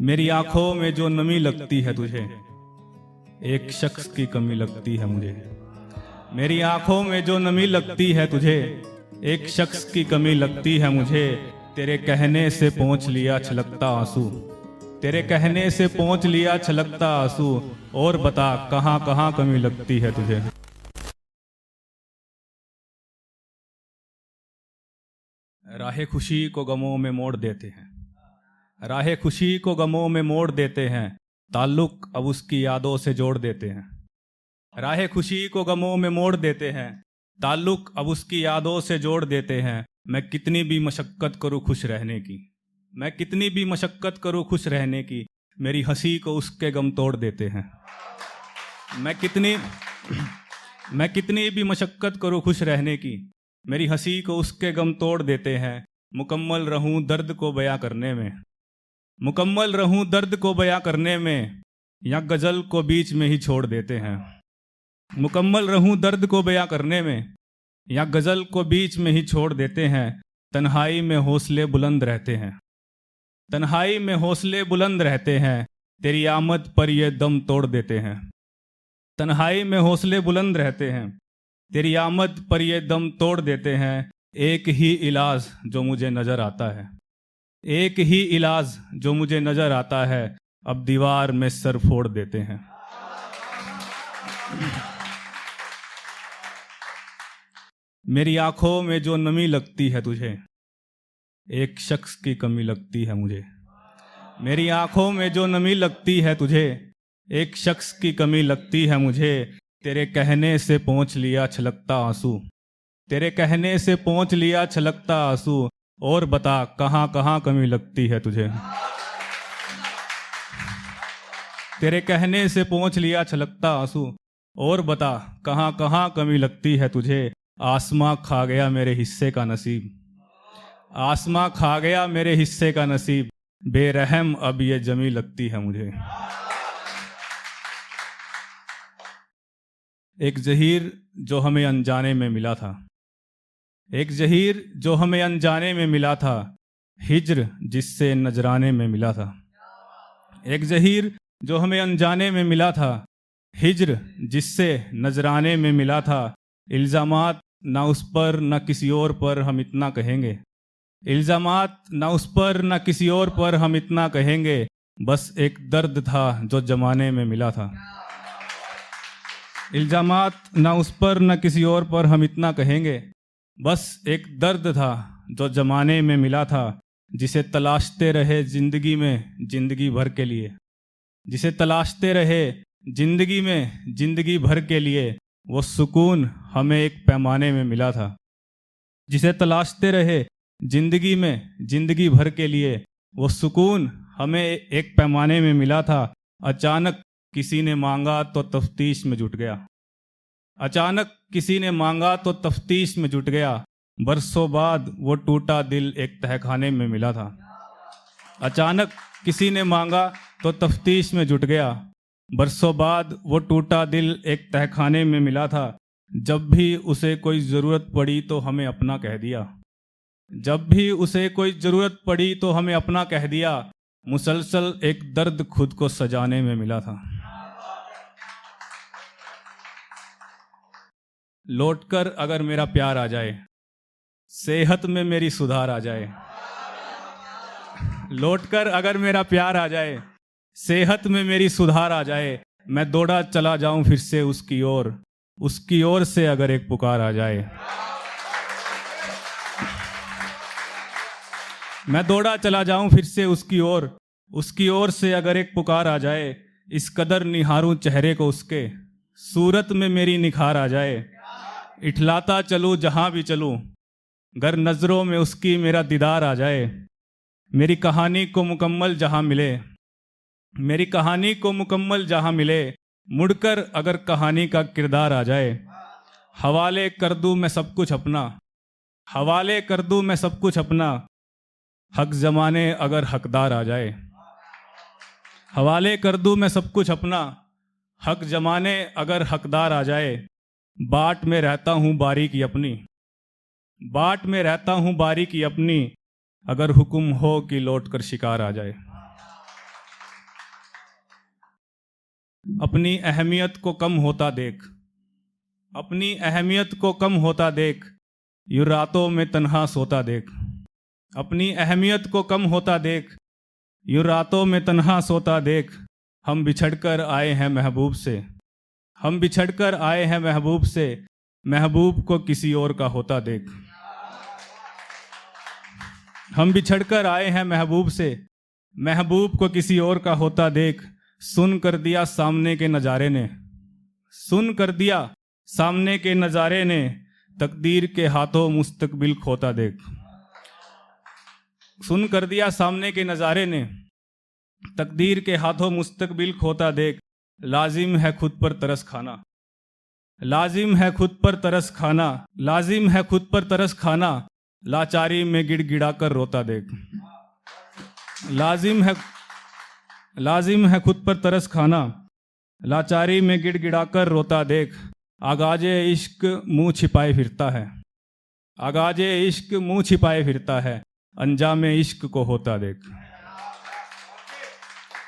मेरी आंखों में जो नमी लगती है तुझे, एक शख्स की कमी लगती है मुझे। मेरी आंखों में जो नमी लगती है तुझे, एक शख्स की कमी लगती है मुझे। तेरे कहने से पोंछ लिया छलकता आंसू, तेरे कहने से पोंछ लिया छलकता आंसू। और बता कहां कहां कमी लगती है तुझे। राहे खुशी को गमों में मोड़ देते हैं, राहे खुशी को गमों में मोड़ देते हैं। ताल्लुक अब उसकी यादों से जोड़ देते हैं। राहे खुशी को गमों में मोड़ देते हैं, ताल्लुक अब उसकी यादों से जोड़ देते हैं। मैं कितनी भी मशक्कत करूं खुश रहने की, मैं कितनी भी मशक्कत करूं खुश रहने की, मेरी हंसी को उसके गम तोड़ देते हैं। मैं कितनी भी मशक्कत करूं खुश रहने की, मेरी हंसी को उसके गम तोड़ देते हैं। मुकम्मल रहूं दर्द को बयां करने में, मुकम्मल रहूं दर्द को बयां करने में, या गजल को बीच में ही छोड़ देते हैं। मुकम्मल रहूं दर्द को बयां करने में, या गजल को बीच में ही छोड़ देते हैं। तन्हाई में हौसले बुलंद रहते हैं, तन्हाई में हौसले बुलंद रहते हैं। तेरी आमद पर ये दम तोड़ देते हैं। तन्हाई में हौसले बुलंद रहते हैं, तेरी आमद पर ये दम तोड़ देते हैं। एक ही इलाज जो मुझे नजर आता है, एक ही इलाज जो मुझे नजर आता है, अब दीवार में सर फोड़ देते हैं। मेरी आंखों में जो नमी लगती है तुझे, एक शख्स की कमी लगती है मुझे। मेरी आंखों में जो नमी लगती है तुझे, एक शख्स की कमी लगती है मुझे। तेरे कहने से पोंछ लिया छलकता आंसू, तेरे कहने से पोंछ लिया छलकता आंसू। और बता कहां कहां कमी लगती है तुझे। तेरे कहने से पोंछ लिया छलकता आंसू। और बता कहां कहां कमी लगती है तुझे। आसमां खा गया मेरे हिस्से का नसीब, आसमां खा गया मेरे हिस्से का नसीब। बेरहम अब ये जमी लगती है मुझे। एक जहीर जो हमें अनजाने में मिला था, एक जहीर जो हमें अनजाने में मिला था, हिज्र जिससे नजराने में मिला था। एक जहीर जो हमें अनजाने में मिला था, हिज्र जिससे नजराने में मिला था। इल्जामात ना उस पर ना किसी और पर हम इतना कहेंगे, इल्जामात ना उस पर ना किसी और पर हम इतना कहेंगे। बस एक दर्द था जो जमाने में मिला था। इल्जामात ना उस पर ना किसी और पर हम इतना कहेंगे। बस एक दर्द था जो जमाने में मिला था, जिसे तलाशते रहे जिंदगी में जिंदगी भर के लिए, जिसे तलाशते रहे जिंदगी में जिंदगी भर के लिए। वो सुकून हमें एक पैमाने में मिला था, जिसे तलाशते रहे जिंदगी में जिंदगी भर के लिए। वो सुकून हमें एक पैमाने में मिला था। अचानक किसी ने मांगा तो तफ्तीश में जुट गया, अचानक किसी ने मांगा तो तफ्तीश में जुट गया। बरसों बाद वो टूटा दिल एक तहखाने में मिला था। अचानक किसी ने मांगा तो तफ्तीश में जुट गया। बरसों बाद वो टूटा दिल एक तहखाने में मिला था। जब भी उसे कोई ज़रूरत पड़ी तो हमें अपना कह दिया, जब भी उसे कोई ज़रूरत पड़ी तो हमें अपना कह दिया। मुसलसल एक दर्द खुद को सजाने में मिला था। लौटकर अगर मेरा प्यार आ जाए, सेहत में मेरी सुधार आ जाए। लौटकर अगर मेरा प्यार आ जाए, सेहत में मेरी सुधार आ जाए। मैं दौड़ा चला जाऊं फिर से उसकी ओर, उसकी ओर से अगर एक पुकार आ जाए। मैं दौड़ा चला जाऊं फिर से उसकी ओर से अगर एक पुकार आ जाए। इस कदर निहारूं चेहरे को उसके, सूरत में मेरी निखार आ जाए। इठलाता चलूं जहां भी चलूं, गर नजरों में उसकी मेरा दीदार आ जाए। मेरी कहानी को मुकम्मल जहां मिले, मेरी कहानी को मुकम्मल जहां मिले, मुड़कर अगर कहानी का किरदार आ जाए। हवाले कर दूं मैं सब कुछ अपना, हवाले कर दूं मैं सब कुछ अपना, हक जमाने अगर हकदार आ जाए। हवाले कर दूं मैं सब कुछ अपना, हक जमाने अगर हकदार आ जाए। बाट में रहता हूँ बारी की अपनी, बाट में रहता हूँ बारी की अपनी, अगर हुक्म हो कि लौट कर शिकार आ जाए। अपनी अहमियत को कम होता देख, अपनी अहमियत को कम होता देख, यूं रातों में तन्हा सोता देख। अपनी अहमियत को कम होता देख, यूं रातों में तन्हा सोता देख। हम बिछड़कर आए हैं महबूब से, हम बिछड़कर आए हैं महबूब से, महबूब को किसी और का होता देख। हम बिछड़कर आए हैं महबूब से, महबूब को किसी और का होता देख। सुन कर दिया सामने के नज़ारे ने, सुन कर दिया सामने के नज़ारे ने, तकदीर के हाथों मुस्तकबिल खोता देख। सुन कर दिया सामने के नज़ारे ने, तकदीर के हाथों मुस्तकबिल खोता देख। लाजिम है खुद पर तरस खाना, लाजिम है खुद पर तरस खाना, लाजिम है खुद पर तरस खाना, लाचारी में गिड़गिड़ा कर रोता देख। लाजिम है खुद पर तरस खाना, लाचारी में गिड़गिड़ा कर रोता देख। आगाजे इश्क मुंह छिपाए फिरता है, आगाजे इश्क मुंह छिपाए फिरता है, अंजामे इश्क को होता देख।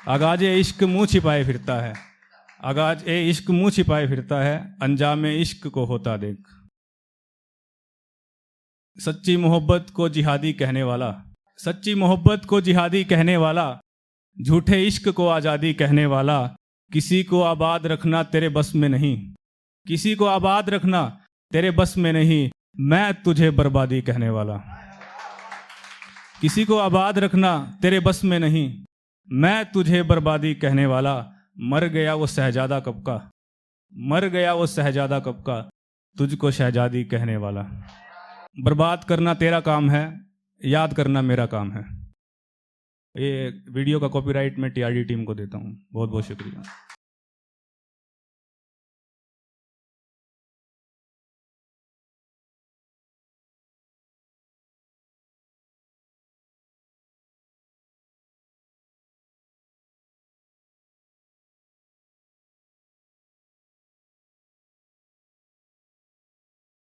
आगाजे इश्क मुंह छिपाए फिरता है, आगाजे इश्क मुंह छिपाए फिरता है, अंजामे इश्क को होता देख। सच्ची मोहब्बत को जिहादी कहने वाला, सच्ची मोहब्बत को जिहादी कहने वाला, झूठे इश्क को आज़ादी कहने वाला, किसी को आबाद रखना तेरे बस में नहीं, किसी को आबाद रखना तेरे बस में नहीं, मैं तुझे बर्बादी कहने वाला। किसी को आबाद रखना तेरे बस में नहीं, मैं तुझे बर्बादी कहने वाला। मर गया वो शहजादा कब का, मर गया वो शहजादा कब का, तुझको शहजादी कहने वाला। बर्बाद करना तेरा काम है, याद करना मेरा काम है। ये वीडियो का कॉपीराइट मैं टीआरडी टीम को देता हूँ। बहुत बहुत शुक्रिया।